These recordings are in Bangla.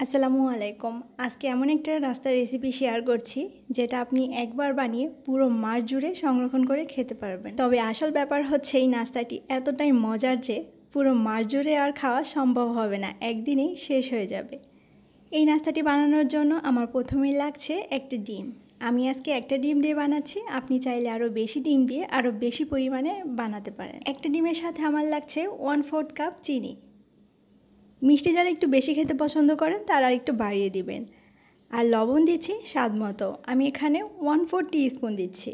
আসসালামু আলাইকুম। আজকে এমন একটা নাস্তার রেসিপি শেয়ার করছি যেটা আপনি একবার বানিয়ে পুরো মাস জুড়ে সংরক্ষণ করে খেতে পারবেন। তবে আসল ব্যাপার হচ্ছে এই নাস্তাটি এতটাই মজার যে পুরো মাস জুড়ে আর খাওয়া সম্ভব হবে না, একদিনেই শেষ হয়ে যাবে। এই নাস্তাটি বানানোর জন্য আমার প্রথমেই লাগছে একটা ডিম। আমি আজকে একটা ডিম দিয়ে বানাচ্ছি, আপনি চাইলে আরও বেশি ডিম দিয়ে আরও বেশি পরিমাণে বানাতে পারেন। একটা ডিমের সাথে আমার লাগছে 1/4 কাপ চিনি। মিষ্টি যারা একটু বেশি খেতে পছন্দ করেন তারা একটু বাড়িয়ে দিবেন। আর লবণ দিচ্ছি স্বাদ মতো, আমি এখানে 1/4 টিস্পুন দিচ্ছি।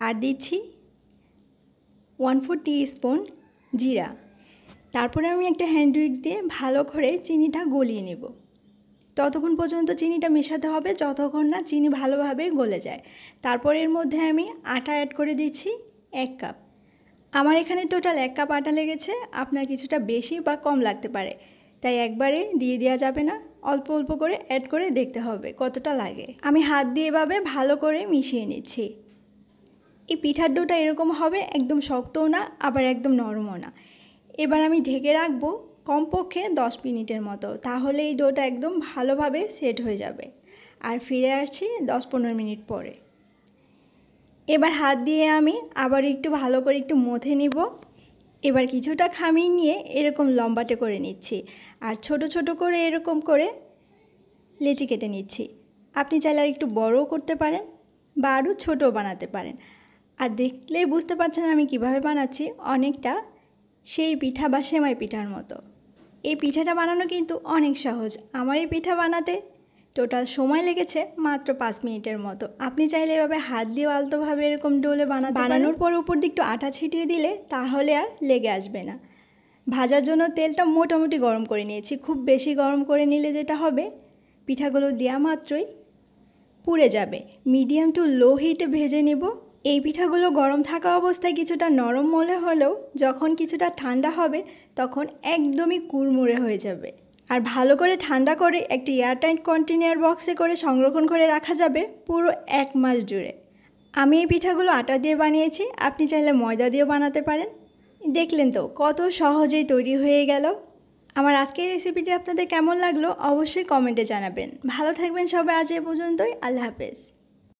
আর দিচ্ছি 1/4 টিস্পুন জিরা। তারপরে আমি একটা হ্যান্ড উইক্স দিয়ে ভালো করে চিনিটা গলিয়ে নেব। ততক্ষণ পর্যন্ত চিনিটা মেশাতে হবে যতক্ষণ না চিনি ভালোভাবে গলে যায়। তারপর এর মধ্যে আমি আটা অ্যাড করে দিচ্ছি 1 কাপ। আমার এখানে টোটাল 1 কাপ আটা লেগেছে, আপনার কিছুটা বেশি বা কম লাগতে পারে, তাই একবারে দিয়ে দেওয়া যাবে না, অল্প অল্প করে অ্যাড করে দেখতে হবে কতটা লাগে। আমি হাত দিয়ে এভাবে ভালো করে মিশিয়ে নিচ্ছি। এই পিঠার ডোটা এরকম হবে, একদম শক্তও না আবার একদম নরমও না। এবার আমি ঢেকে রাখবো কমপক্ষে 10 মিনিটের মতো, তাহলে এই ডোটা একদম ভালোভাবে সেট হয়ে যাবে। আর ফিরে আসছি 10-15 মিনিট পরে। এবার হাত দিয়ে আমি আবার একটু ভালো করে একটু মথে নিব। এবার কিছুটা খামির নিয়ে এরকম লম্বাটে করে নিচ্ছি আর ছোট ছোট করে এরকম করে লেচি কেটে নিচ্ছি। আপনি চাইলে একটু বড়ও করতে পারেন বা আরও ছোটও বানাতে পারেন। আর দেখলেই বুঝতে পারছেন আমি কিভাবে বানাচ্ছি, অনেকটা সেই পিঠা বা সেমাই পিঠার মতো। এই পিঠাটা বানানো কিন্তু অনেক সহজ। আমার এই পিঠা বানাতে টোটাল সময় লেগেছে মাত্র 5 মিনিটের মতো। আপনি চাইলে এভাবে হাত দিয়ে আলতোভাবে এরকম ডোলে বানানোর পর উপর দিয়ে একটু আটা ছিটিয়ে দিলে তাহলে আর লেগে আসবে না। ভাজার জন্য তেলটা মোটামুটি গরম করে নিয়েছি। খুব বেশি গরম করে নিলে যেটা হবে, পিঠাগুলো দেওয়া মাত্রই পুড়ে যাবে। মিডিয়াম টু লো হিটে ভেজে নেব। এই পিঠাগুলো গরম থাকা অবস্থায় কিছুটা নরম মনে হলেও যখন কিছুটা ঠান্ডা হবে তখন একদমই কুড়মুড়ে হয়ে যাবে। আর ভালো করে ঠান্ডা করে একটি এয়ারটাইট কন্টেনার বক্সে করে সংরক্ষণ করে রাখা যাবে পুরো 1 মাস জুড়ে। আমি এই পিঠাগুলো আটা দিয়ে বানিয়েছি, আপনি চাইলে ময়দা দিয়েও বানাতে পারেন। দেখলেন তো কত সহজেই তৈরি হয়ে গেল। আমার আজকের রেসিপিটি আপনাদের কেমন লাগলো অবশ্যই কমেন্টে জানাবেন। ভালো থাকবেন সবাই, আজ এ পর্যন্তই। আল্লাহ হাফেজ।